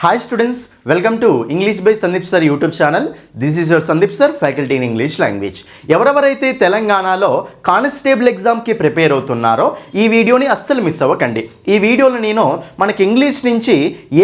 Hi students, welcome to English by Sandeep Sir YouTube channel. This is your Sandeep Sir, faculty in English language. ఎవరెవరైతే తెలంగాణలో constable ఎగ్జామ్కి prepare అవుతున్నారో ఈ వీడియోని అస్సలు మిస్ అవ్వకండి. ఈ వీడియోలో నేను మనకి ఇంగ్లీష్ నుంచి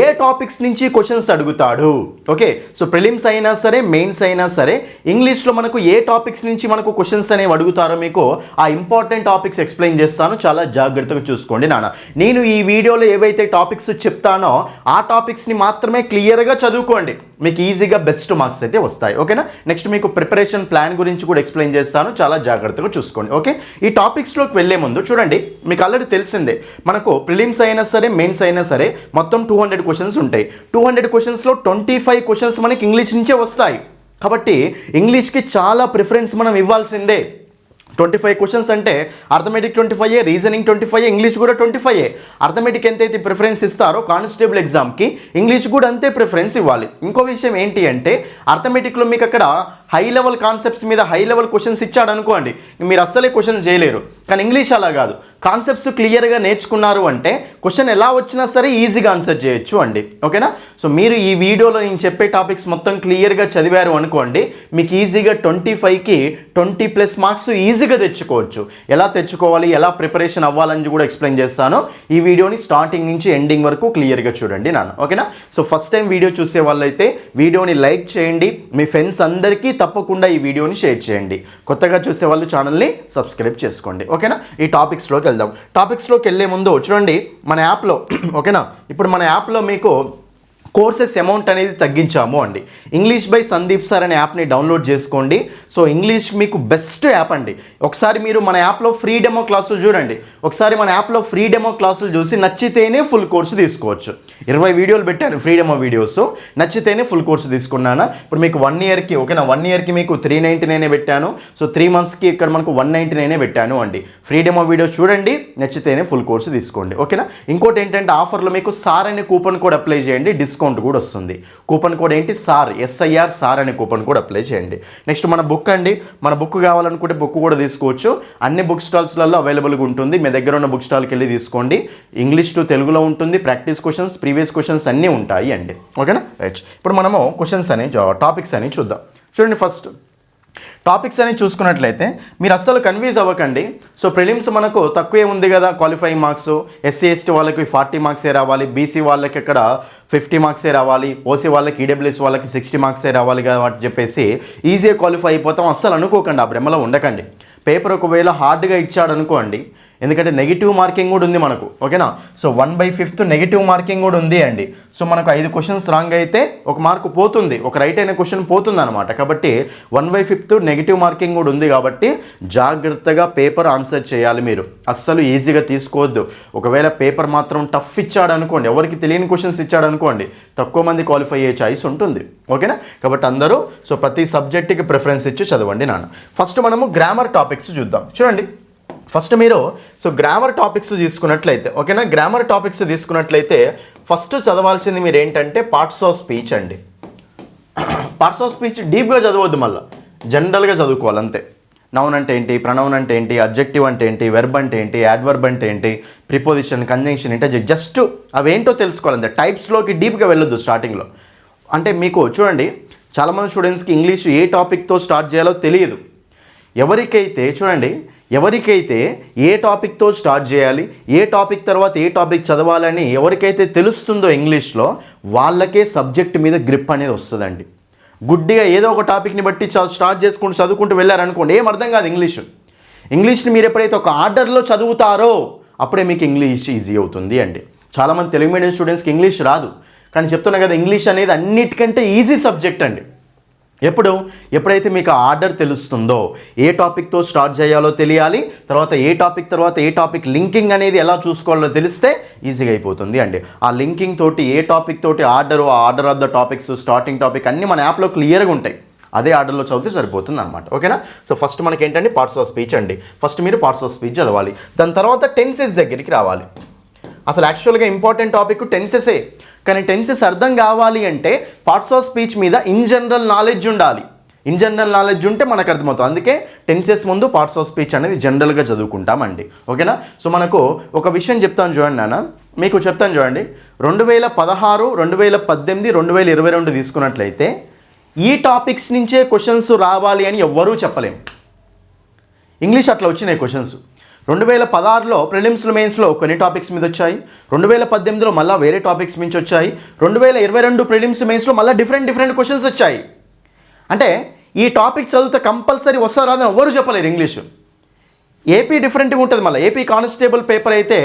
ఏ టాపిక్స్ నుంచి క్వశ్చన్స్ అడుగుతాడు, ఓకే. సో ప్రిలిమ్స్ అయినా సరే మెయిన్స్ అయినా సరే ఇంగ్లీష్లో మనకు ఏ టాపిక్స్ నుంచి మనకు క్వశ్చన్స్ అనేవి అడుగుతారో మీకు ఆ ఇంపార్టెంట్ టాపిక్స్ ఎక్స్ప్లెయిన్ చేస్తాను. చాలా జాగ్రత్తగా చూసుకోండి నాన్న. నేను ఈ వీడియోలో ఏవైతే టాపిక్స్ చెప్తానో ఆ టాపిక్స్ని మాత్రమే క్లియర్గా చదువుకోండి, మీకు ఈజీగా బెస్ట్ మార్క్స్ అయితే వస్తాయి, ఓకేనా. నెక్స్ట్ మీకు ప్రిపరేషన్ ప్లాన్ గురించి కూడా ఎక్స్ప్లెయిన్ చేస్తాను, చాలా జాగ్రత్తగా చూసుకోండి, ఓకే. ఈ టాపిక్స్లోకి వెళ్ళే ముందు చూడండి, మీకు ఆల్రెడీ తెలిసిందే మనకు ప్రిలిమ్స్ అయినా సరే మెయిన్స్ అయినా సరే మొత్తం 200 క్వశ్చన్స్ ఉంటాయి. 200 క్వశ్చన్స్లో 25 క్వశ్చన్స్ మనకి ఇంగ్లీష్ నుంచే వస్తాయి. కాబట్టి ఇంగ్లీష్కి చాలా ప్రిఫరెన్స్ మనం ఇవ్వాల్సిందే. 25 క్వశ్చన్స్ అంటే అర్థమెటిక్ 25, రీజనింగ్ 25, ఇంగ్లీష్ కూడా 25. అర్థమెటిక్ ఎంతైతే ప్రిఫరెన్స్ ఇస్తారో కానిస్టేబుల్ ఎగ్జామ్కి ఇంగ్లీష్ కూడా అంతే ప్రిఫరెన్స్ ఇవ్వాలి. ఇంకో విషయం ఏంటి అంటే అర్థమెటిక్లో మీకు అక్కడ హై లెవెల్ కాన్సెప్ట్స్ మీద హై లెవెల్ క్వశ్చన్స్ ఇచ్చాడు అనుకోండి, మీరు అస్సలే క్వశ్చన్స్ చేయలేరు. కానీ ఇంగ్లీష్ అలా కాదు, కాన్సెప్ట్స్ క్లియర్గా నేర్చుకున్నారు అంటే క్వశ్చన్ ఎలా వచ్చినా సరే ఈజీగా ఆన్సర్ చేయొచ్చు అండి, ఓకేనా. సో మీరు ఈ వీడియోలో నేను చెప్పే టాపిక్స్ మొత్తం క్లియర్గా చదివారు అనుకోండి, మీకు ఈజీగా 25కి 20+ మార్క్స్ ఈజీగా తెచ్చుకోవచ్చు. ఎలా తెచ్చుకోవాలి, ఎలా ప్రిపరేషన్ అవ్వాలని కూడా ఎక్స్ప్లెయిన్ చేస్తాను. ఈ వీడియోని స్టార్టింగ్ నుంచి ఎండింగ్ వరకు క్లియర్గా చూడండి నాన్న, ఓకేనా. సో ఫస్ట్ టైం వీడియో చూసే వాళ్ళైతే వీడియోని లైక్ చేయండి, మీ ఫ్రెండ్స్ అందరికీ తప్పకుండా ఈ వీడియోని షేర్ చేయండి. కొత్తగా చూసే వాళ్ళు ఛానల్ని సబ్స్క్రైబ్ చేసుకోండి, ఓకేనా. ఈ టాపిక్స్లోకి వెళ్దాం. టాపిక్స్లోకి వెళ్ళే ముందు చూడండి మన యాప్లో, ఓకేనా. ఇప్పుడు మన యాప్లో మీకు కోర్సెస్ అమౌంట్ అనేది తగ్గించాము అండి. ఇంగ్లీష్ బై సందీప్ సార్ అనే యాప్ని డౌన్లోడ్ చేసుకోండి. సో ఇంగ్లీష్ మీకు బెస్ట్ యాప్ అండి. ఒకసారి మీరు మన యాప్లో ఫ్రీ డెమో క్లాసులు చూడండి. ఒకసారి మన యాప్లో ఫ్రీ డెమో క్లాసులు చూసి నచ్చితేనే ఫుల్ కోర్సు తీసుకోవచ్చు. 20 వీడియోలు పెట్టాను ఫ్రీ డెమో వీడియోస్, నచ్చితేనే ఫుల్ కోర్సు తీసుకున్నాను. ఇప్పుడు మీకు 1 ఇయర్కి, ఓకేనా, 1 ఇయర్కి మీకు 399 పెట్టాను. సో 3 మంత్స్కి ఇక్కడ మనకు 199 పెట్టాను అండి. ఫ్రీ డెమో వీడియోస్ చూడండి, నచ్చితేనే ఫుల్ కోర్సు తీసుకోండి, ఓకేనా. ఇంకోటి ఏంటంటే ఆఫర్లో మీకు సార్ అనే కూపన్ కోడ్ అప్లై చేయండి, డిస్కౌంట్ కూడా వస్తుంది. కూపన్ కోడ్ ఏంటి, సార్, SIR సార్ అనే కూపన్ కోడ్ అప్లై చేయండి. నెక్స్ట్ మన బుక్ అండి, మన బుక్ కావాలనుకుంటే బుక్ కూడా తీసుకోవచ్చు. అన్ని బుక్ స్టాల్స్లలో అవైలబుల్గా ఉంటుంది. మీ దగ్గర ఉన్న బుక్ స్టాల్కి వెళ్ళి తీసుకోండి. ఇంగ్లీష్ టు తెలుగులో ఉంటుంది, ప్రాక్టీస్ క్వశ్చన్స్, ప్రీవియస్ క్వశ్చన్స్ అన్నీ ఉంటాయి అండి, ఓకేనా. రైట్, ఇప్పుడు మనము క్వశ్చన్స్ అని టాపిక్స్ అని చూద్దాం. చూడండి, ఫస్ట్ టాపిక్స్ అని చూసుకున్నట్లయితే మీరు అస్సలు కన్ఫ్యూజ్ అవ్వకండి. సో ప్రిలిమ్స్ మనకు తక్కువే ఉంది కదా, క్వాలిఫైయింగ్ మార్క్స్, SC ST వాళ్ళకి 40 మార్క్సే రావాలి, BC వాళ్ళకి ఇక్కడ 50 మార్క్సే రావాలి, OC వాళ్ళకి EWS వాళ్ళకి 60 మార్క్సే రావాలి కాబట్టి చెప్పేసి ఈజీగా క్వాలిఫై అయిపోతాం అస్సలు అనుకోకండి, ఆ భ్రమలో ఉండకండి. పేపర్ ఒకవేళ హార్డ్గా ఇచ్చాడు అనుకోండి, ఎందుకంటే నెగిటివ్ మార్కింగ్ కూడా ఉంది మనకు, ఓకేనా. సో 1/5 నెగిటివ్ మార్కింగ్ కూడా ఉంది అండి. సో మనకు 5 క్వశ్చన్స్ రాంగ్ అయితే 1 మార్కు పోతుంది, ఒక రైట్ అయిన క్వశ్చన్ పోతుంది అనమాట. కాబట్టి 1/5 నెగిటివ్ మార్కింగ్ కూడా ఉంది కాబట్టి జాగ్రత్తగా పేపర్ ఆన్సర్ చేయాలి మీరు, అస్సలు ఈజీగా తీసుకోవద్దు. ఒకవేళ పేపర్ మాత్రం టఫ్ ఇచ్చాడు అనుకోండి, ఎవరికి తెలియని క్వశ్చన్స్ ఇచ్చాడు అనుకోండి, తక్కువ మంది క్వాలిఫై అయ్యే ఛాయిస్ ఉంటుంది, ఓకేనా. కాబట్టి అందరూ సో ప్రతి సబ్జెక్ట్కి ప్రిఫరెన్స్ ఇచ్చి చదవండి నాన్న. ఫస్ట్ మనము గ్రామర్ టాపిక్స్ చూద్దాం. చూడండి, ఫస్ట్ మీరు సో గ్రామర్ టాపిక్స్ తీసుకున్నట్లయితే, ఓకేనా, గ్రామర్ టాపిక్స్ తీసుకున్నట్లయితే ఫస్ట్ చదవాల్సింది మీరు ఏంటంటే పార్ట్స్ ఆఫ్ స్పీచ్ అండి. పార్ట్స్ ఆఫ్ స్పీచ్ డీప్గా చదవద్దు, మళ్ళీ జనరల్గా చదువుకోవాలి అంతే. నౌన్ అంటే ఏంటి, ప్రనౌన్ అంటే ఏంటి, అడ్జెక్టివ్ అంటే ఏంటి, వెర్బ్ అంటే ఏంటి, యాడ్వర్బ్ అంటే ఏంటి, ప్రిపోజిషన్, కంజంక్షన్ ఏంటి, జస్ట్ అవేంటో తెలుసుకోవాలి అంతే. టైప్స్లోకి డీప్గా వెళ్ళొద్దు స్టార్టింగ్లో. అంటే మీకు చూడండి, చాలామంది స్టూడెంట్స్కి ఇంగ్లీష్ ఏ టాపిక్తో స్టార్ట్ చేయాలో తెలియదు. ఎవరికైతే ఏ టాపిక్తో స్టార్ట్ చేయాలి, ఏ టాపిక్ తర్వాత ఏ టాపిక్ చదవాలని ఎవరికైతే తెలుస్తుందో ఇంగ్లీష్లో, వాళ్ళకే సబ్జెక్ట్ మీద గ్రిప్ అనేది వస్తుందండి. గుడ్డిగా ఏదో ఒక టాపిక్ని బట్టి స్టార్ట్ చేసుకుంటూ చదువుకుంటూ వెళ్ళారనుకోండి, ఏం అర్థం కాదు ఇంగ్లీష్ని మీరు ఎప్పుడైతే ఒక ఆర్డర్లో చదువుతారో అప్పుడే మీకు ఇంగ్లీష్ ఈజీ అవుతుంది అండి. చాలామంది తెలుగు మీడియం స్టూడెంట్స్కి ఇంగ్లీష్ రాదు, కానీ చెప్తున్నా కదా, ఇంగ్లీష్ అనేది అన్నిటికంటే ఈజీ సబ్జెక్ట్ అండి. ఎప్పుడైతే మీకు ఆర్డర్ తెలుస్తుందో, ఏ టాపిక్తో స్టార్ట్ చేయాలో తెలియాలి, తర్వాత ఏ టాపిక్ లింకింగ్ అనేది ఎలా చూసుకోవాలో తెలిస్తే ఈజీగా అయిపోతుంది అండి. ఆ లింకింగ్ తోటి ఏ టాపిక్ తోటి order of the topics, starting topic అన్నీ మన యాప్లో క్లియర్గా ఉంటాయి. అదే ఆర్డర్లో చదివితే సరిపోతుంది అనమాట, ఓకేనా. సో ఫస్ట్ మనకి ఏంటంటే పార్ట్స్ ఆఫ్ స్పీచ్ అండి. ఫస్ట్ మీరు పార్ట్స్ ఆఫ్ స్పీచ్ చదవాలి. దాని తర్వాత టెన్సెస్ దగ్గరికి రావాలి. అసలు యాక్చువల్గా ఇంపార్టెంట్ టాపిక్ టెన్సెసే, కానీ టెన్సెస్ అర్థం కావాలి అంటే పార్ట్స్ ఆఫ్ స్పీచ్ మీద ఇన్ జనరల్ నాలెడ్జ్ ఉండాలి. ఇన్ జనరల్ నాలెడ్జ్ ఉంటే మనకు అర్థమవుతుంది. అందుకే టెన్సెస్ ముందు పార్ట్స్ ఆఫ్ స్పీచ్ అనేది జనరల్గా చదువుకుంటామండి, ఓకేనా. సో మనకు ఒక విషయం చెప్తాను చూడండి నాన్న. మీకు చెప్తాను చూడండి, 2016, 2018, 2022 తీసుకున్నట్లయితే ఈ టాపిక్స్ నుంచే క్వశ్చన్స్ రావాలి అని ఎవ్వరూ చెప్పలేము. ఇంగ్లీష్ అట్లా వచ్చినాయి క్వశ్చన్స్. 2016లో ప్రిలిమ్స్లో మెయిన్స్లో కొన్ని టాపిక్స్ మీద వచ్చాయి, 2018లో మళ్ళీ వేరే టాపిక్స్ నుంచి వచ్చాయి, 2022 ప్రిలిమ్స్ మెయిన్స్లో మళ్ళీ డిఫరెంట్ క్వశ్చన్స్ వచ్చాయి. అంటే ఈ టాపిక్ చదివితే కంపల్సరీ వస్తారా అని ఎవ్వరూ చెప్పలేరు ఇంగ్లీషు. ఏపీ డిఫరెంట్గా ఉంటుంది. మళ్ళీ ఏపీ కానిస్టేబుల్ పేపర్ అయితే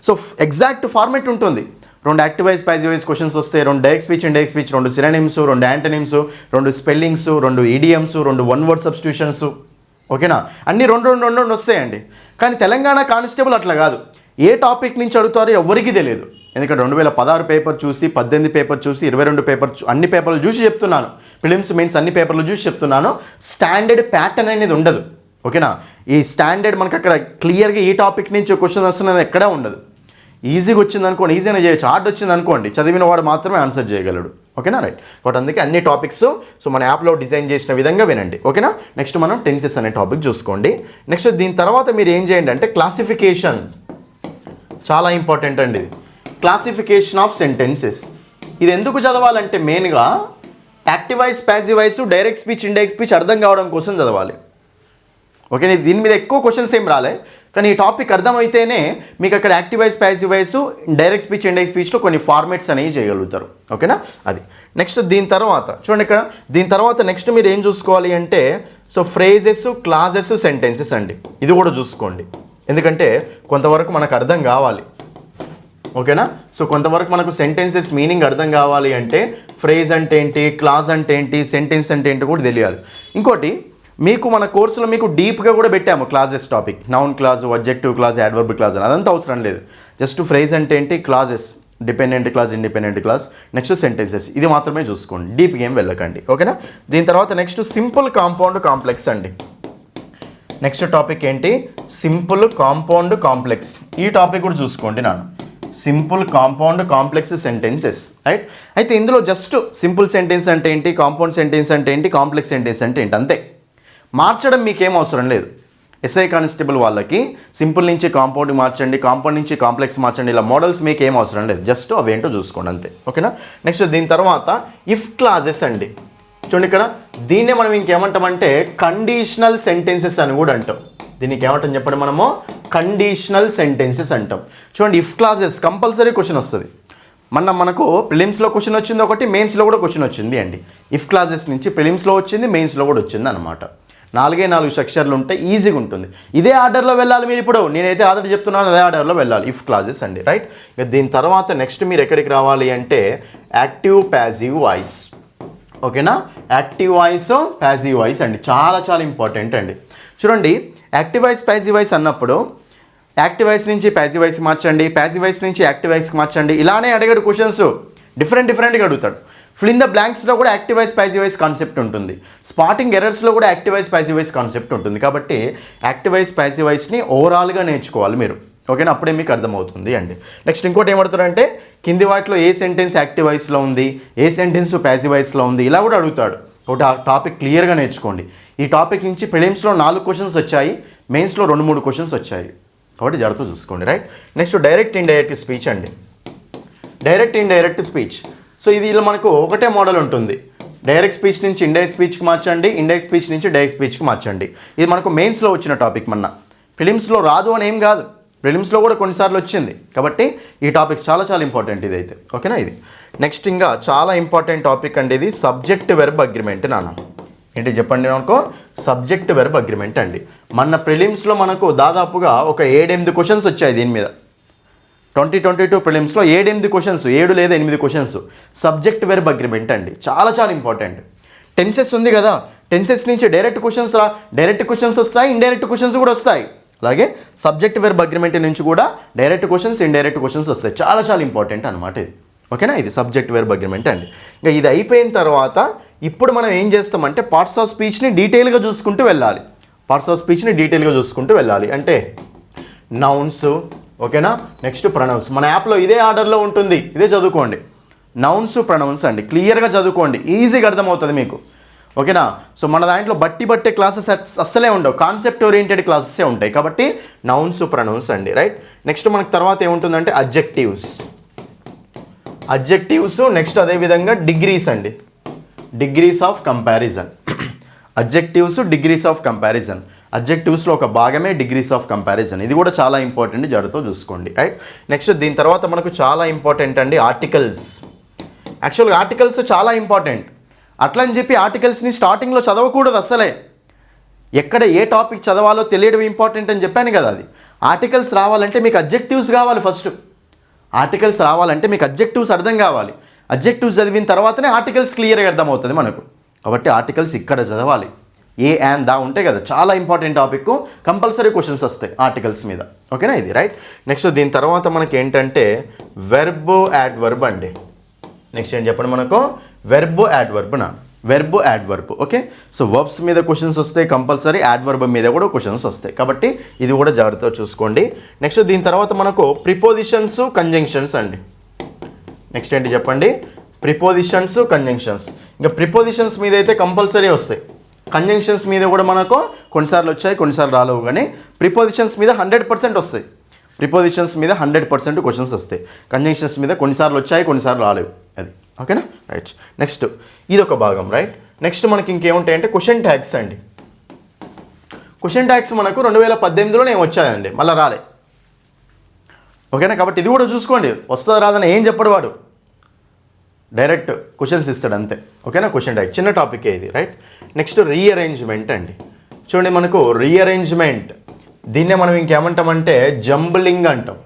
సో ఎగ్జాక్ట్ ఫార్మెట్ ఉంటుంది. 2 యాక్టివైజ్ ప్యాసివైజ్ క్వశ్చన్స్ వస్తాయి, 2 direct speech, indirect speech, 2 synonyms, 2 antonyms, 2 spellings, 2 idioms, 2 one word substitutions. ఓకేనా, అన్నీ రెండు వస్తాయండి. కానీ తెలంగాణ కానిస్టేబుల్ అట్లా కాదు. ఏ టాపిక్ నుంచి అడుగుతారో ఎవరికీ తెలియదు. ఎందుకంటే 2016 పేపర్ చూసి, 18 పేపర్ చూసి, 22 పేపర్ అన్ని పేపర్లు చూసి చెప్తున్నాను. ప్రిలిమ్స్ మెయిన్స్ అన్ని పేపర్లు చూసి చెప్తున్నాను. స్టాండర్డ్ ప్యాటర్న్ అనేది ఉండదు. ఓకేనా, ఈ స్టాండర్డ్ మనకు అక్కడ క్లియర్గా ఈ టాపిక్ నుంచి క్వశ్చన్ వస్తున్నది ఎక్కడా ఉండదు. ఈజీగా వచ్చింది అనుకోండి, ఈజీగా చేయొచ్చు. హార్డ్ వచ్చింది అనుకోండి, చదివిన వాడు మాత్రమే ఆన్సర్ చేయగలడు. ఓకేనా, రైట్. బట్ అందుకే అన్ని టాపిక్స్ సో మన యాప్లో డిజైన్ చేసిన విధంగా వినండి. ఓకేనా, నెక్స్ట్ మనం టెన్సెస్ అనే టాపిక్ చూసుకోండి. నెక్స్ట్ దీని తర్వాత మీరు ఏం చేయండి అంటే క్లాసిఫికేషన్, చాలా ఇంపార్టెంట్ అండి ఇది. Classification of sentences. ఇది ఎందుకు చదవాలంటే మెయిన్గా active voice, ప్యాసివైజ్, direct speech, indirect speech అర్థం కావడం కోసం చదవాలి. ఓకే, దీని మీద ఎక్కువ క్వశ్చన్స్ ఏం రాలే, కానీ ఈ టాపిక్ అర్థమైతేనే మీకు అక్కడ యాక్టివైజ్, ప్యాసివైజ్, డైరెక్ట్ స్పీచ్, ఇండైరెక్ట్ స్పీచ్లో కొన్ని ఫార్మేట్స్ అనేవి చేయగలుగుతారు. ఓకేనా, అది. నెక్స్ట్ దీని తర్వాత చూడండి ఇక్కడ, దీని తర్వాత నెక్స్ట్ మీరు ఏం చూసుకోవాలి అంటే సో ఫ్రేజెస్, క్లాజెస్, సెంటెన్సెస్ అండి. ఇది కూడా చూసుకోండి, ఎందుకంటే కొంతవరకు మనకు అర్థం కావాలి. ఓకేనా, సో కొంతవరకు మనకు సెంటెన్సెస్ మీనింగ్ అర్థం కావాలి అంటే ఫ్రేజ్ అంటే ఏంటి, క్లాజ్ అంటే ఏంటి, సెంటెన్స్ అంటే ఏంటి కూడా తెలియాలి. ఇంకోటి మీకు మన కోర్సులో మీకు డీప్గా కూడా పెట్టాము clauses topic, noun clause, adjective clause, adverb clause అని. అదంతా అవసరం లేదు. జస్ట్ ఫ్రేజ్ అంటే ఏంటి, clauses, dependent clause, independent clause, next sentences, ఇది మాత్రమే చూసుకోండి. డీప్ గేమ్ వెళ్ళకండి. ఓకేనా, దీని తర్వాత నెక్స్ట్ సింపుల్, కాంపౌండ్, కాంప్లెక్స్ అండి. నెక్స్ట్ టాపిక్ ఏంటి, సింపుల్, కాంపౌండ్, కాంప్లెక్స్. ఈ టాపిక్ కూడా చూసుకోండి నాన్న. Simple, compound, complex sentences, right. అయితే ఇందులో జస్ట్ సింపుల్ సెంటెన్స్ అంటే ఏంటి, కాంపౌండ్ సెంటెన్స్ అంటే ఏంటి, కాంప్లెక్స్ సెంటెన్స్ అంటే ఏంటి, అంతే. మార్చడం మీకేం అవసరం లేదు. ఎస్ఐ కానిస్టేబుల్ వాళ్ళకి సింపుల్ నుంచి కాంపౌండ్ మార్చండి, కాంపౌండ్ నుంచి కాంప్లెక్స్ మార్చండి, ఇలా మోడల్స్ మీకు ఏం అవసరం లేదు. జస్ట్ అవేంటో చూసుకోండి అంతే. ఓకేనా, నెక్స్ట్ దీని తర్వాత ఇఫ్ క్లాజెస్ అండి. చూడండి ఇక్కడ, దీన్నే మనం ఇంకేమంటామంటే కండిషనల్ సెంటెన్సెస్ అని కూడా అంటాం. దీనికి ఏమంటాం చెప్పండి, మనము కండిషనల్ సెంటెన్సెస్ అంటాం. చూడండి, ఇఫ్ క్లాజెస్ కంపల్సరీ క్వశ్చన్ వస్తుంది. మనకు ప్రిలిమ్స్లో క్వశ్చన్ వచ్చింది ఒకటి, మెయిన్స్లో కూడా క్వశ్చన్ వచ్చింది అండి. ఇఫ్ క్లాజెస్ నుంచి ప్రిలిమ్స్లో వచ్చింది, మెయిన్స్లో కూడా వచ్చింది అనమాట. 4 సెక్షన్లు ఉంటాయి, ఈజీగా ఉంటుంది. ఇదే ఆర్డర్లో వెళ్ళాలి మీరు. ఇప్పుడు నేనైతే ఆర్డర్ చెప్తున్నాను, అదే ఆర్డర్లో వెళ్ళాలి. ఇఫ్ క్లాజెస్ అండి, రైట్. ఇక దీని తర్వాత నెక్స్ట్ మీరు ఎక్కడికి రావాలి అంటే యాక్టివ్, ప్యాసివ్ వాయిస్. ఓకేనా, యాక్టివ్ వాయిస్, ప్యాసివ్ వాయిస్ అండి, చాలా చాలా ఇంపార్టెంట్ అండి. చూడండి, యాక్టివ్ వాయిస్, ప్యాసివ్ వాయిస్ అన్నప్పుడు యాక్టివ్ వాయిస్ నుంచి ప్యాసివ్ వాయిస్ మార్చండి, ప్యాసివ్ వాయిస్ నుంచి యాక్టివ్ వాయిస్కి మార్చండి, ఇలానే అడిగాడు క్వశ్చన్స్. డిఫరెంట్గా అడుగుతాడు. ఫిల్ ఇన్ ద బ్లాంక్స్లో కూడా active voice, passive voice concept ఉంటుంది. స్పాటింగ్ ఎర్రర్స్లో కూడా active voice, passive voice concept ఉంటుంది. కాబట్టి యాక్టివ్ వాయిస్, ప్యాసివ్ వాయిస్ని ఓవరాల్గా నేర్చుకోవాలి మీరు. ఓకేనా, అప్పుడే మీకు అర్థమవుతుంది అండి. నెక్స్ట్ ఇంకోటి ఏమడుతాడంటే కింది వాటిలో ఏ సెంటెన్స్ యాక్టివ్ వాయిస్లో ఉంది, ఏ సెంటెన్స్ ప్యాసివ్ వాయిస్లో ఉంది, ఇలా కూడా అడుగుతాడు. ఒకటి ఆ టాపిక్ క్లియర్గా నేర్చుకోండి. ఈ టాపిక్ నుంచి ప్రిలిమ్స్లో 4 క్వశ్చన్స్ వచ్చాయి, మెయిన్స్లో 2-3 క్వశ్చన్స్ వచ్చాయి. కాబట్టి జాగ్రత్తగా చూసుకోండి, right. Next direct, indirect speech అండి. Direct, indirect speech. సో ఇది ఇలా మనకు ఒకటే మోడల్ ఉంటుంది. డైరెక్ట్ స్పీచ్ నుంచి ఇండైరెక్ట్ స్పీచ్కి మార్చండి, ఇండైరెక్ట్ స్పీచ్ నుంచి డైరెక్ట్ స్పీచ్కి మార్చండి. ఇది మనకు మెయిన్స్లో వచ్చిన టాపిక్. ప్రిలిమ్స్లో రాదు అని ఏం కాదు, ప్రిలిమ్స్లో కూడా కొన్నిసార్లు వచ్చింది. కాబట్టి ఈ టాపిక్స్ చాలా చాలా ఇంపార్టెంట్ ఇదైతే. ఓకేనా, ఇది నెక్స్ట్ ఇంకా చాలా ఇంపార్టెంట్ టాపిక్ అండి. ఇది సబ్జెక్ట్ వెర్బ్ అగ్రిమెంట్. ఏంటి చెప్పండి నాకు, సబ్జెక్ట్ వెర్బ్ అగ్రిమెంట్ అండి. మన ప్రిలిమ్స్లో మనకు దాదాపుగా ఒక 7-8 క్వశ్చన్స్ వచ్చాయి దీని మీద. 2022 ప్రిలిమ్స్లో 7-8 క్వశ్చన్స్, 7 లేదా 8 క్వశ్చన్స్ సబ్జెక్ట్ వెర్బ్ అగ్రిమెంట్ అండి. చాలా చాలా ఇంపార్టెంట్. టెన్సెస్ ఉంది కదా, టెన్సెస్ నుంచి డైరెక్ట్ క్వశ్చన్స్ వస్తాయి, ఇండైరెక్ట్ క్వశ్చన్స్ కూడా వస్తాయి. అలాగే సబ్జెక్ట్ వెర్బ్ అగ్రిమెంట్ నుంచి కూడా డైరెక్ట్ క్వశ్చన్స్, ఇండైరెక్ట్ క్వశ్చన్స్ వస్తాయి. చాలా చాలా ఇంపార్టెంట్ అనమాట ఇది. ఓకేనా, ఇది సబ్జెక్ట్ వెర్బ్ అగ్రిమెంట్ అండి. ఇంకా ఇది అయిపోయిన తర్వాత ఇప్పుడు మనం ఏం చేస్తామంటే పార్ట్స్ ఆఫ్ స్పీచ్ని డీటెయిల్గా చూసుకుంటూ వెళ్ళాలి. అంటే నౌన్స్, ఓకేనా, నెక్స్ట్ ప్రొనౌన్స్. మన యాప్లో ఇదే ఆర్డర్లో ఉంటుంది, ఇదే చదువుకోండి. నౌన్స్, ప్రొనౌన్స్ అండి, క్లియర్గా చదువుకోండి, ఈజీగా అర్థమవుతుంది మీకు. ఓకేనా. సో మన దాంట్లో బట్టే క్లాసెస్ అస్సలే ఉండవు, కాన్సెప్ట్ ఓరియంటెడ్ క్లాసెసే ఉంటాయి. కాబట్టి నౌన్స్ ప్రొనౌన్స్ అండి, రైట్. నెక్స్ట్ మనకి తర్వాత ఏముంటుందంటే అడ్జెక్టివ్స్. నెక్స్ట్ అదేవిధంగా డిగ్రీస్ అండి, degrees of comparison. Adjectives, degrees of comparison. అడ్జెక్టివ్స్లో ఒక భాగమే డిగ్రీస్ ఆఫ్ కంపారిజన్. ఇది కూడా చాలా ఇంపార్టెంట్, జాగ్రత్తగా చూసుకోండి, రైట్. నెక్స్ట్ దీని తర్వాత మనకు చాలా ఇంపార్టెంట్ అండి ఆర్టికల్స్. యాక్చువల్గా ఆర్టికల్స్ చాలా ఇంపార్టెంట్. అట్లా అని చెప్పి ఆర్టికల్స్ని స్టార్టింగ్లో చదవకూడదు అస్సలే. ఎక్కడ ఏ టాపిక్ చదవాలో తెలియడం ఇంపార్టెంట్ అని చెప్పాను కదా. అది ఆర్టికల్స్ రావాలంటే మీకు అడ్జెక్టివ్స్ కావాలి ఫస్ట్. ఆర్టికల్స్ రావాలంటే మీకు అడ్జెక్టివ్స్ అర్థం కావాలి. అడ్జెక్టివ్స్ చదివిన తర్వాతనే ఆర్టికల్స్ క్లియర్గా అర్థమవుతుంది మనకు. కాబట్టి ఆర్టికల్స్ ఇక్కడ చదవాలి. ఏ అండ్ దా ఉంటాయి కదా, చాలా ఇంపార్టెంట్ టాపిక్. కంపల్సరీ క్వశ్చన్స్ వస్తాయి ఆర్టికల్స్ మీద, ఓకేనా. ఇది రైట్. నెక్స్ట్ దీని తర్వాత మనకి ఏంటంటే వెర్బ్ యాడ్వర్బ్ అండి. నెక్స్ట్ ఏం చెప్పండి మనకు, verb adverb. Okay. So verbs మీద క్వశ్చన్స్ వస్తాయి కంపల్సరీ, యాడ్వర్బ్ మీద కూడా క్వశ్చన్స్ వస్తాయి. కాబట్టి ఇది కూడా జాగ్రత్తగా చూసుకోండి. నెక్స్ట్ దీని తర్వాత మనకు ప్రిపోజిషన్స్, కంజంక్షన్స్ అండి. నెక్స్ట్ ఏంటి చెప్పండి, ప్రిపోజిషన్స్, కంజంక్షన్స్. ఇంకా ప్రిపోజిషన్స్ మీద అయితే కంపల్సరీ వస్తాయి. కంజంక్షన్స్ మీద కూడా మనకు కొన్నిసార్లు వచ్చాయి, కొన్నిసార్లు రాలేవు. కానీ ప్రిపోజిషన్స్ మీద 100% వస్తాయి. ప్రిపోజిషన్స్ మీద 100% క్వశ్చన్స్ వస్తాయి. కంజంక్షన్స్ మీద కొన్నిసార్లు వచ్చాయి, కొన్నిసార్లు రాలేవు. అది ఓకేనా, రైట్. నెక్స్ట్ ఇది ఒక భాగం, రైట్. నెక్స్ట్ మనకి ఇంకేముంటాయంటే క్వశ్చన్ ట్యాగ్స్ అండి. క్వశ్చన్ ట్యాగ్స్ మనకు 2018లోనే వచ్చాయండి, మళ్ళీ రాలే. ఓకేనా. కాబట్టి ఇది కూడా చూసుకోండి, వస్తుందా రాదని ఏం చెప్పడు వాడు, డైరెక్ట్ క్వశ్చన్స్ ఇస్తాడు అంతే. ఓకేనా. క్వశ్చన్ ట్యాగ్ చిన్న టాపికే ఇది, రైట్. నెక్స్ట్ రీఅరేంజ్మెంట్ అండి. చూడండి మనకు రీఅరేంజ్మెంట్, దీన్నే మనం ఇంకేమంటామంటే జంబ్లింగ్ అంటాం.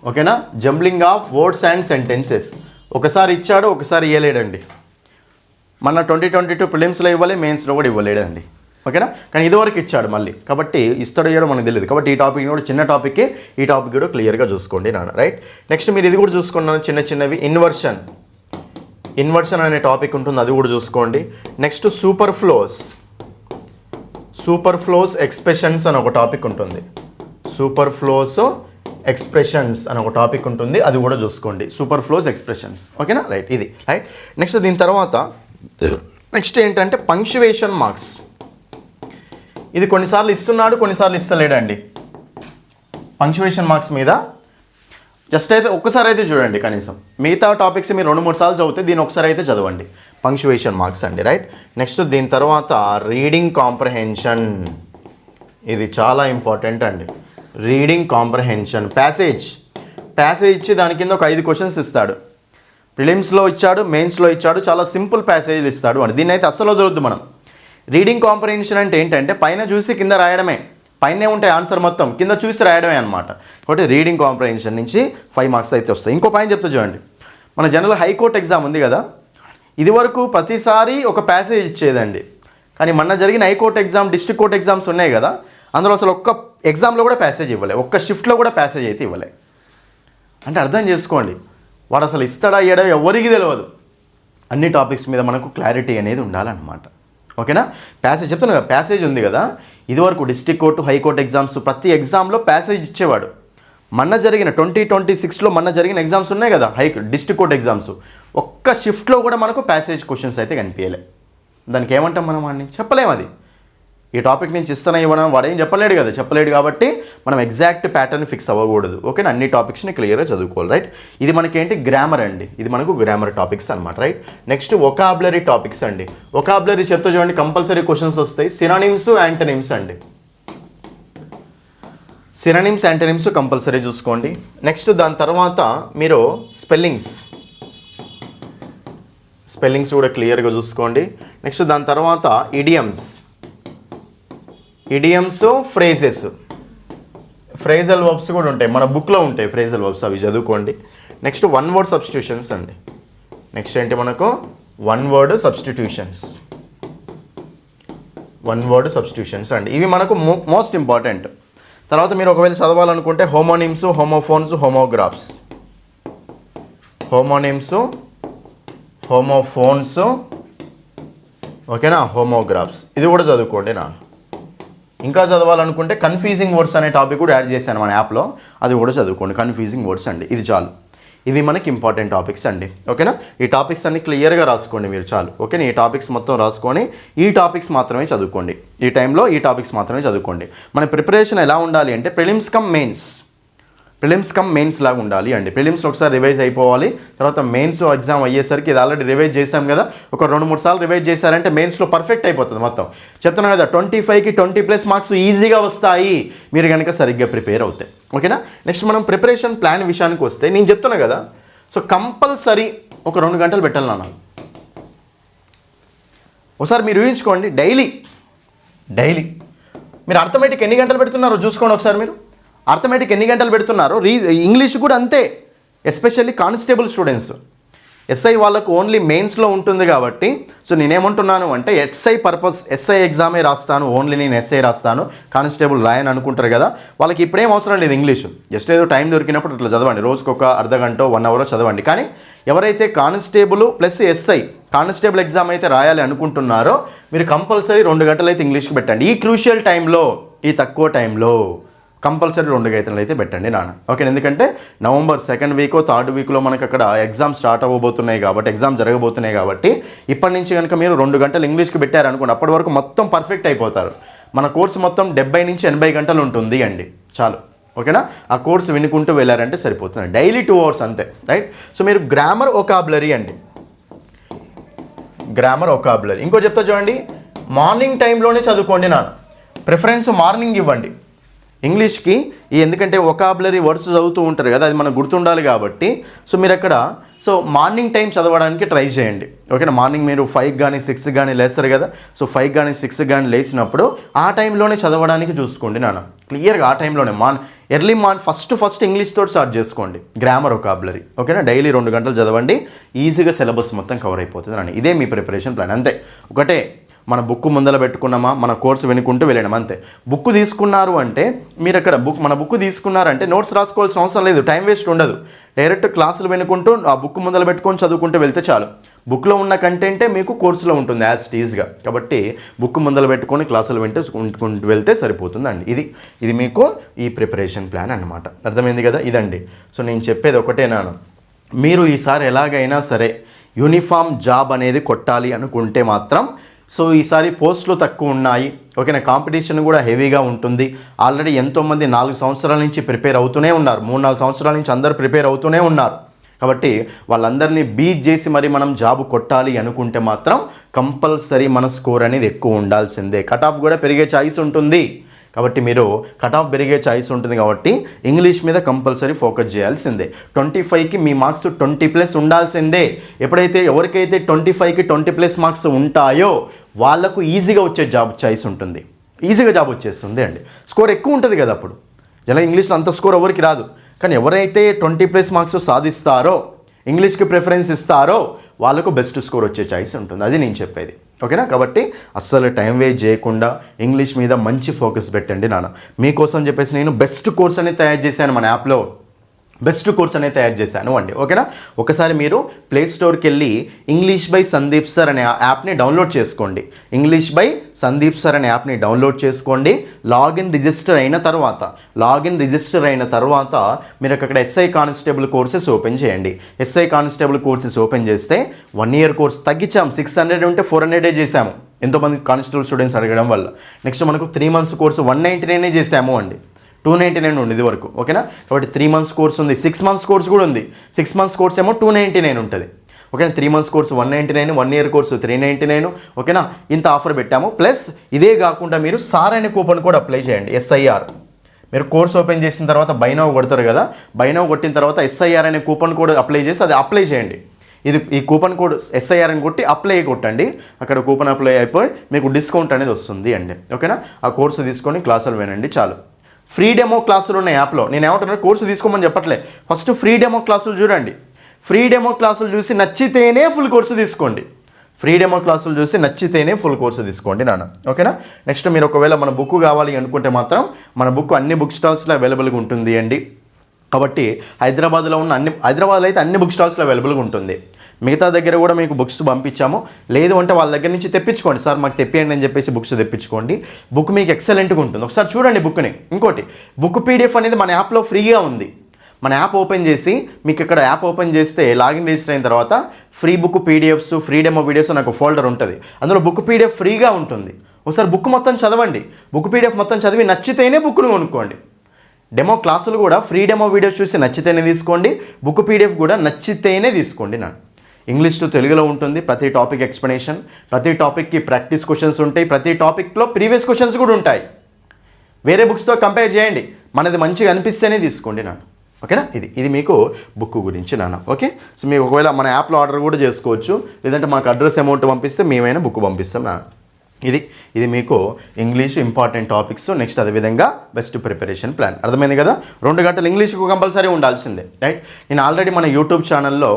ఓకేనా. Jumbling of words and sentences. ఒకసారి ఇచ్చాడు, ఒకసారి ఇవ్వలేడండి. మన 2022 ప్రిలిమ్స్లో ఇవ్వలే, మెయిన్స్లో కూడా ఇవ్వలేడండి. ఓకేనా. కానీ ఇదివరకు ఇచ్చాడు మళ్ళీ, కాబట్టి ఇస్తాడో ఇవ్వడం మనకు తెలియదు. కాబట్టి ఈ టాపిక్ కూడా చిన్న టాపిక్కే, ఈ టాపిక్ కూడా క్లియర్గా చూసుకోండి నాన్న, రైట్. నెక్స్ట్ మీరు ఇది కూడా చూసుకున్నాను, చిన్నవి ఇన్వర్షన్ అనే టాపిక్ ఉంటుంది, అది కూడా చూసుకోండి. నెక్స్ట్ సూపర్ ఫ్లోస్ ఎక్స్ప్రెషన్స్ అని ఒక టాపిక్ ఉంటుంది. సూపర్ ఫ్లోస్ ఎక్స్ప్రెషన్స్ అని ఒక టాపిక్ ఉంటుంది, అది కూడా చూసుకోండి. సూపర్ ఫ్లోస్ ఎక్స్ప్రెషన్స్, ఓకేనా, రైట్. ఇది రైట్. నెక్స్ట్ దీని తర్వాత నెక్స్ట్ ఏంటంటే పంక్చువేషన్ మార్క్స్. ఇది కొన్నిసార్లు ఇస్తున్నాడు, కొన్నిసార్లు ఇస్తలేడండి. పంక్చువేషన్ మార్క్స్ మీద జస్ట్ అయితే ఒక్కసారి అయితే చూడండి కనీసం. మిగతా టాపిక్స్ మీరు 2-3 సార్లు చదివితే దీని ఒకసారి అయితే చదవండి. పంక్చువేషన్ మార్క్స్ అండి, రైట్. నెక్స్ట్ దీని తర్వాత రీడింగ్ కాంప్రహెన్షన్. ఇది చాలా ఇంపార్టెంట్ అండి. Reading comprehension. ప్యాసేజ్ ఇచ్చి దాని కింద ఒక 5 క్వశ్చన్స్ ఇస్తాడు. ప్రిలిమ్స్లో ఇచ్చాడు, మెయిన్స్లో ఇచ్చాడు, చాలా సింపుల్ ప్యాసేజ్లు ఇస్తాడు అని. దీన్ని అయితే అస్సలు వదలొద్దు మనం. రీడింగ్ కాంప్రహెన్షన్ అంటే ఏంటంటే పైన చూసి కింద రాయడమే. పైనే ఉంటాయి ఆన్సర్ మొత్తం, కింద చూసి రాయడమే అనమాట. కాబట్టి రీడింగ్ కాంప్రహెన్షన్ నుంచి 5 మార్క్స్ అయితే వస్తాయి. ఇంకో పాయింట్ చెప్తా చూడండి, మన జనరల్ హైకోర్టు ఎగ్జామ్ ఉంది కదా, ఇది వరకు ప్రతిసారి ఒక ప్యాసేజ్ ఇచ్చేదండి. కానీ మొన్న జరిగిన high court exam, district court exams ఉన్నాయి కదా, అందులో అసలు ఒక్క ఎగ్జామ్లో కూడా ప్యాసేజ్ ఇవ్వలే, ఒక్క షిఫ్ట్లో కూడా ప్యాసేజ్ అయితే ఇవ్వలే. అంటే అర్థం చేసుకోండి, వాడు అసలు ఇస్తాడా ఇయ్యడా ఎవరికి తెలియదు. అన్ని టాపిక్స్ మీద మనకు క్లారిటీ అనేది ఉండాలన్నమాట. ఓకేనా. ప్యాసేజ్ చెప్తున్నా కదా, ప్యాసేజ్ ఉంది కదా, ఇదివరకు డిస్ట్రిక్ట్ కోర్టు, హైకోర్టు ఎగ్జామ్స్ ప్రతి ఎగ్జామ్లో ప్యాసేజ్ ఇచ్చేవాడు. మొన్న జరిగిన 2026లో మొన్న జరిగిన ఎగ్జామ్స్ ఉన్నాయి కదా, డిస్ట్రిక్ట్ కోర్ట్ ఎగ్జామ్స్, ఒక్క షిఫ్ట్లో కూడా మనకు ప్యాసేజ్ క్వశ్చన్స్ అయితే కనిపించలే. దానికి ఏమంటాం మనం వాడిని, చెప్పలేము. అది ఈ టాపిక్ నుంచి ఇస్తాను ఇవ్వడం వాడు ఏం చెప్పలేడు కాబట్టి మనం ఎగ్జాక్ట్ ప్యాటర్న్ ఫిక్స్ అవ్వకూడదు. ఓకేనా. అన్ని టాపిక్స్ని క్లియర్గా చదువుకోవాలి, రైట్. ఇది మనకేంటి గ్రామర్ అండి, ఇది మనకు గ్రామర్ టాపిక్స్ అనమాట, రైట్. నెక్స్ట్ వొకాబులరీ టాపిక్స్ అండి. వొకాబులరీ చెప్తే చూడండి కంపల్సరీ క్వశ్చన్స్ వస్తాయి. సినానిమ్స్, యాంటనిమ్స్ అండి. సినానిమ్స్, యాంటనిమ్స్ కంపల్సరీ చూసుకోండి. నెక్స్ట్ దాని తర్వాత మీరు స్పెల్లింగ్స్ కూడా క్లియర్గా చూసుకోండి. నెక్స్ట్ దాని తర్వాత ఇడియమ్స్, ఫ్రేజల్ వర్బ్స్ కూడా ఉంటాయి, మన బుక్లో ఉంటాయి ఫ్రేజల్ వర్బ్స్, అవి చదువుకోండి. నెక్స్ట్ 1 word సబ్స్టిట్యూషన్స్ అండి. నెక్స్ట్ ఏంటి మనకు 1 word సబ్స్టిట్యూషన్స్ అండి. ఇవి మనకు మోస్ట్ ఇంపార్టెంట్. తర్వాత మీరు ఒకవేళ చదవాలనుకుంటే హోమోనిమ్స్, హోమోఫోన్స్, హోమోగ్రాఫ్స్, ఓకేనా, హోమోగ్రాఫ్స్, ఇది కూడా చదువుకోండి నా. ఇంకా చదవాలనుకుంటే కన్ఫ్యూజింగ్ వర్డ్స్ అనే టాపిక్ కూడా యాడ్ చేశాను మన యాప్లో, అది కూడా చదువుకోండి. కన్ఫ్యూజింగ్ వర్డ్స్ అండి, ఇది చాలు. ఇవి మనకి ఇంపార్టెంట్ టాపిక్స్ అండి. ఓకేనా, ఈ టాపిక్స్ అన్ని క్లియర్గా రాసుకోండి మీరు చాలు. ఓకేనా, ఈ టాపిక్స్ మొత్తం రాసుకొని ఈ టాపిక్స్ మాత్రమే చదువుకోండి. ఈ టైంలో ఈ టాపిక్స్ మాత్రమే చదువుకోండి. మన ప్రిపరేషన్ ఎలా ఉండాలి అంటే ప్రిలిమ్స్ కమ్ మెయిన్స్ లాగా ఉండాలి అండి. ప్రిలిమ్స్లో ఒకసారి రివైజ్ అయిపోవాలి, తర్వాత మెయిన్స్ ఎగ్జామ్ అయ్యేసరికి ఇది ఆల్రెడీ రివైజ్ చేశాం కదా, ఒక 2-3 సార్లు రివైజ్ చేశారంటే మెయిన్స్లో పర్ఫెక్ట్ అయిపోతుంది మొత్తం. చెప్తున్నాను కదా 25కి 20+ మార్క్స్ ఈజీగా వస్తాయి మీరు కనుక సరిగ్గా ప్రిపేర్ అవుతాయి. ఓకేనా, నెక్స్ట్ మనం ప్రిపరేషన్ ప్లాన్ విషయానికి వస్తే నేను చెప్తున్నా కదా, సో కంపల్సరీ ఒక 2 గంటలు పెట్టాలి నాన్న. ఒకసారి మీరు ఊహించుకోండి, డైలీ మీరు అర్థమెటిక్ ఎన్ని గంటలు పెడుతున్నారో చూసుకోండి ఒకసారి. మీరు అర్థమెటిక్ ఎన్ని గంటలు పెడుతున్నారో, ఇంగ్లీష్ కూడా అంతే. ఎస్పెషల్లీ కానిస్టేబుల్ స్టూడెంట్స్, ఎస్ఐ వాళ్ళకు ఓన్లీ మెయిన్స్లో ఉంటుంది కాబట్టి, సో నేనేమంటున్నాను అంటే ఎస్ఐ ఎగ్జామే రాస్తాను, ఓన్లీ నేను ఎస్ఐ రాస్తాను, కానిస్టేబుల్ రాయని అనుకుంటారు కదా, వాళ్ళకి ఇప్పుడేం అవసరం లేదు ఇంగ్లీషు. జస్ట్ ఏదో టైం దొరికినప్పుడు ఇట్లా చదవండి, రోజుకు ఒక అర్ధ గంట 1 అవర్ చదవండి. కానీ ఎవరైతే constable plus SI constable exam అయితే రాయాలి అనుకుంటున్నారో మీరు కంపల్సరీ 2 గంటలు అయితే ఇంగ్లీష్కి పెట్టండి. ఈ క్రూషియల్ టైంలో, ఈ తక్కువ టైంలో కంపల్సరీ 2 గంటలు అయితే పెట్టండి నాన్న. ఓకే, ఎందుకంటే నవంబర్ 2nd వీక్ 3rd వీక్లో మనకు అక్కడ ఎగ్జామ్ స్టార్ట్ అవ్వబోతున్నాయి కాబట్టి, ఎగ్జామ్ జరగబోతున్నాయి కాబట్టి ఇప్పటి నుంచి కనుక మీరు 2 గంటలు ఇంగ్లీష్కి పెట్టారనుకోండి, అప్పటి వరకు మొత్తం పర్ఫెక్ట్ అయిపోతారు. మన కోర్సు మొత్తం 70 నుంచి 80 గంటలు ఉంటుంది అండి, చాలు. ఓకేనా, ఆ కోర్సు వినుకుంటూ వెళ్ళారంటే సరిపోతుంది. డైలీ 2 అవర్స్ అంతే, రైట్. సో మీరు గ్రామర్ ఒకాబులరీ అండి, గ్రామర్ ఒకాబులరీ. ఇంకో చెప్తా చూడండి, మార్నింగ్ టైంలోనే చదువుకోండి నాన్న, ప్రిఫరెన్స్ మార్నింగ్ ఇవ్వండి ఇంగ్లీష్కి. ఎందుకంటే ఒకాబులరీ వర్డ్స్ చదువుతూ ఉంటారు కదా, అది మనకు గుర్తుండాలి కాబట్టి. సో మీరు అక్కడ మార్నింగ్ టైం చదవడానికి ట్రై చేయండి. ఓకేనా, మార్నింగ్ మీరు 5 కానీ 6 కానీ లేస్తారు కదా, సో 5 కానీ 6 కానీ లేచినప్పుడు ఆ టైంలోనే చదవడానికి చూసుకోండి నాన్న, క్లియర్గా ఆ టైంలోనే. ఎర్లీ ఫస్ట్ ఇంగ్లీష్ తోటి స్టార్ట్ చేసుకోండి, గ్రామర్ ఒకాబులరీ. ఓకేనా, డైలీ 2 గంటలు చదవండి, ఈజీగా సిలబస్ మొత్తం కవర్ అయిపోతుంది నాన్న. ఇదే మీ ప్రిపరేషన్ ప్లాన్, అంతే. ఒకటే, మన బుక్ ముందర పెట్టుకున్నామా, మన కోర్సు వినుకుంటూ వెళ్ళడం అంతే. బుక్ తీసుకున్నారు అంటే మీరు అక్కడ మన బుక్ తీసుకున్నారంటే నోట్స్ రాసుకోవాల్సిన అవసరం లేదు, టైం వేస్ట్ ఉండదు. డైరెక్ట్ క్లాసులు వినుకుంటూ ఆ బుక్ ముందర పెట్టుకొని చదువుకుంటూ వెళ్తే చాలు. బుక్లో ఉన్న కంటెంటే మీకు కోర్సులో ఉంటుంది యాజ్ టీజ్గా. కాబట్టి బుక్ ముందర పెట్టుకొని క్లాసులు వింటూ వెళ్తే సరిపోతుందండి. ఇది మీకు ఈ ప్రిపరేషన్ ప్లాన్ అన్నమాట. అర్థమైంది కదా, ఇదండి. సో నేను చెప్పేది ఒకటేనాను, మీరు ఈసారి ఎలాగైనా సరే యూనిఫామ్ జాబ్ అనేది కొట్టాలి అనుకుంటే మాత్రం, సో ఈసారి పోస్టులు తక్కువ ఉన్నాయి. ఓకేనా, కాంపిటీషన్ కూడా హెవీగా ఉంటుంది. ఆల్రెడీ ఎంతోమంది 4 సంవత్సరాల నుంచి ప్రిపేర్ అవుతూనే ఉన్నారు, 3-4 సంవత్సరాల నుంచి అందరూ ప్రిపేర్ అవుతూనే ఉన్నారు. కాబట్టి వాళ్ళందరినీ బీట్ చేసి మరి మనం జాబ్ కొట్టాలి అనుకుంటే మాత్రం కంపల్సరీ మన స్కోర్ అనేది ఎక్కువ ఉండాల్సిందే. కట్ ఆఫ్ కూడా పెరిగే ఛాయిస్ ఉంటుంది. కాబట్టి మీరు కట్ ఆఫ్ పెరిగే ఛాయిస్ ఉంటుంది కాబట్టి ఇంగ్లీష్ మీద కంపల్సరీ ఫోకస్ చేయాల్సిందే. 25కి మీ మార్క్స్ 20+ ఉండాల్సిందే. ఎప్పుడైతే ఎవరికైతే 25కి 20+ మార్క్స్ ఉంటాయో వాళ్ళకు ఈజీగా వచ్చే జాబ్ ఛాయిస్ ఉంటుంది, ఈజీగా జాబ్ వచ్చేస్తుంది అండి. స్కోర్ ఎక్కువ ఉంటుంది కదా, అప్పుడు జనరల్ ఇంగ్లీష్లో అంత స్కోర్ ఎవరికి రాదు. కానీ ఎవరైతే 20+ మార్క్స్ సాధిస్తారో, ఇంగ్లీష్కి ప్రిఫరెన్స్ ఇస్తారో వాళ్ళకు బెస్ట్ స్కోర్ వచ్చే ఛాయిస్ ఉంటుంది. అది నేను చెప్పేది. ఓకేనా, కాబట్టి అస్సలు టైం వేస్ట్ చేయకుండా ఇంగ్లీష్ మీద మంచి ఫోకస్ పెట్టండి నాన్న. మీకోసం చెప్పేసి నేను బెస్ట్ కోర్స్ అనేది తయారు చేశాను, మన యాప్లో బెస్ట్ కోర్స్ అనేది తయారు చేశాను అండి. ఓకేనా, ఒకసారి మీరు ప్లే స్టోర్కి వెళ్ళి ఇంగ్లీష్ బై సందీప్ సార్ అనే యాప్ని డౌన్లోడ్ చేసుకోండి. ఇంగ్లీష్ బై సందీప్ సార్ అనే యాప్ని డౌన్లోడ్ చేసుకోండి. లాగిన్ రిజిస్టర్ అయిన తర్వాత మీరు అక్కడ ఎస్ఐ కానిస్టేబుల్ కోర్సెస్ ఓపెన్ చేయండి. ఎస్ఐ కానిస్టేబుల్ కోర్సెస్ ఓపెన్ చేస్తే 1 year కోర్స్ తగ్గించాం, 600 ఉంటే 400 చేశాము, ఎంతోమంది కానిస్టేబుల్ స్టూడెంట్స్ అడగడం వల్ల. నెక్స్ట్ మనకు 3 months కోర్సు 199 చేశాము అండి, 299 ఉంది ఇది వరకు. ఓకేనా, కాబట్టి 3 months కోర్స్ ఉంది, 6 months కోర్స్ కూడా ఉంది. 6 months కోర్స్ ఏమో 299 ఉంటుంది. ఓకేనా, 3 months కోర్సు 199, 1 year కోర్సు 399. ఓకేనా, ఇంత ఆఫర్ పెట్టాము. ప్లస్ ఇదే కాకుండా మీరు సార్ అనే కూపన్ కూడా అప్లై చేయండి, SIR. మీరు కోర్స్ ఓపెన్ చేసిన తర్వాత బైనవ్ కొడతారు కదా, బైనవ్ కొట్టిన తర్వాత SIR అనే కూపన్ కోడ్ అప్లై చేసి అది అప్లై చేయండి. ఈ కూపన్ కోడ్ SIR అని కొట్టి అప్లై కొట్టండి. అక్కడ కూపన్ అప్లై అయిపోయి మీకు డిస్కౌంట్ అనేది వస్తుంది అండి. ఓకేనా, ఆ కోర్సు తీసుకొని క్లాసులు వినండి చాలు. ఫ్రీ డెమో క్లాసులు ఉన్న యాప్లో నేను ఏమంటున్నా, కోర్సు తీసుకోమని చెప్పట్లే, ఫస్ట్ ఫ్రీ డెమో క్లాసులు చూడండి. ఫ్రీ డెమో క్లాసులు చూసి నచ్చితేనే ఫుల్ కోర్సు తీసుకోండి. ఫ్రీ డెమో క్లాసులు చూసి నచ్చితేనే ఫుల్ కోర్సు తీసుకోండి నాన్న. ఓకేనా, నెక్స్ట్ మీరు ఒకవేళ మన బుక్ కావాలి అనుకుంటే మాత్రం మన బుక్ అన్ని బుక్ స్టాల్స్లో అవైలబుల్గా ఉంటుంది అండి. కాబట్టి హైదరాబాద్లో అయితే అన్ని బుక్ స్టాల్స్లో అవైలబుల్గా ఉంటుంది. మిగతా దగ్గర కూడా మీకు బుక్స్ పంపించాము, లేదు అంటే వాళ్ళ దగ్గర నుంచి తెప్పించుకోండి. సార్ మాకు తెప్పియండి అని చెప్పేసి బుక్స్ తెప్పించుకోండి. బుక్ మీకు ఎక్సలెంట్గా ఉంటుంది, ఒకసారి చూడండి బుక్ని. ఇంకోటి, బుక్ PDF అనేది మన యాప్లో ఫ్రీగా ఉంది. మన యాప్ ఓపెన్ చేసి మీకు ఇక్కడ యాప్ ఓపెన్ చేస్తే లాగిన్ రిజిస్టర్ అయిన తర్వాత free book PDFs free demo videos నాకు ఫోల్డర్ ఉంటుంది. అందులో బుక్ పీడిఎఫ్ ఫ్రీగా ఉంటుంది. ఒకసారి బుక్ మొత్తం చదవండి. బుక్ పీడిఎఫ్ మొత్తం చదివి నచ్చితేనే బుక్ను కొనుక్కోండి. డెమో క్లాసులు కూడా ఫ్రీ డెమో వీడియోస్ చూసి నచ్చితేనే తీసుకోండి. బుక్ పీడిఎఫ్ కూడా నచ్చితేనే తీసుకోండి. ఇంగ్లీష్ టు తెలుగులో ఉంటుంది. ప్రతి టాపిక్ ఎక్స్ప్లెనేషన్, ప్రతి టాపిక్కి ప్రాక్టీస్ క్వశ్చన్స్ ఉంటాయి. ప్రతి టాపిక్లో ప్రీవియస్ క్వశ్చన్స్ కూడా ఉంటాయి. వేరే బుక్స్తో కంపేర్ చేయండి. మనది మంచిగా అనిపిస్తేనే తీసుకోండి ఓకేనా. ఇది మీకు బుక్ గురించి ఓకే. సో మీరు ఒకవేళ మన యాప్లో ఆర్డర్ కూడా చేసుకోవచ్చు, లేదంటే మాకు అడ్రస్ అమౌంట్ పంపిస్తే మేమైనా బుక్ పంపిస్తాం ఇది మీకు ఇంగ్లీష్ ఇంపార్టెంట్ టాపిక్స్. నెక్స్ట్ అదేవిధంగా బెస్ట్ ప్రిపరేషన్ ప్లాన్. అర్థమైంది కదా. 2 గంటలు ఇంగ్లీష్కు కంపల్సరీ ఉండాల్సిందే, రైట్. నేను ఆల్రెడీ మన యూట్యూబ్ ఛానల్లో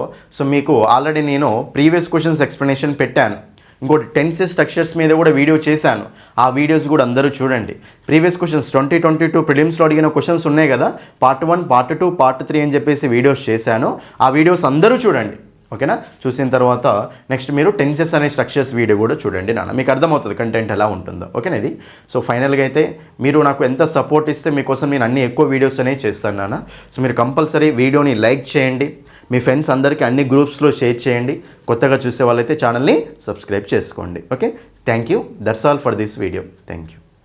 మీకు ఆల్రెడీ నేను ప్రీవియస్ క్వశ్చన్స్ ఎక్స్ప్లెనేషన్ పెట్టాను. ఇంకోటి టెన్సెస్ స్ట్రక్చర్స్ మీద కూడా వీడియో చేశాను. ఆ వీడియోస్ కూడా అందరూ చూడండి. ప్రీవియస్ క్వశ్చన్స్ 2022 ప్రిలిమ్స్లో అడిగిన క్వశ్చన్స్ ఉన్నాయి కదా, పార్ట్ 1, పార్ట్ 2, పార్ట్ 3 అని చెప్పేసి వీడియోస్ చేశాను. ఆ వీడియోస్ అందరూ చూడండి, ఓకేనా. చూసిన తర్వాత నెక్స్ట్ మీరు టెన్సెస్ అనే స్ట్రక్చర్స్ వీడియో కూడా చూడండి మీకు అర్థమవుతుంది కంటెంట్ ఎలా ఉంటుందో, ఓకేనా. ఇది సో ఫైనల్గా అయితే మీరు నాకు ఎంత సపోర్ట్ ఇస్తే మీకోసం నేను అన్ని ఎక్కువ వీడియోస్ అనేవి చేస్తాను సో మీరు కంపల్సరీ వీడియోని లైక్ చేయండి, మీ ఫ్రెండ్స్ అందరికీ అన్ని గ్రూప్స్లో షేర్ చేయండి. కొత్తగా చూసే వాళ్ళైతే ఛానల్ని సబ్స్క్రైబ్ చేసుకోండి. Okay, thank you. That's all for this video. Thank you.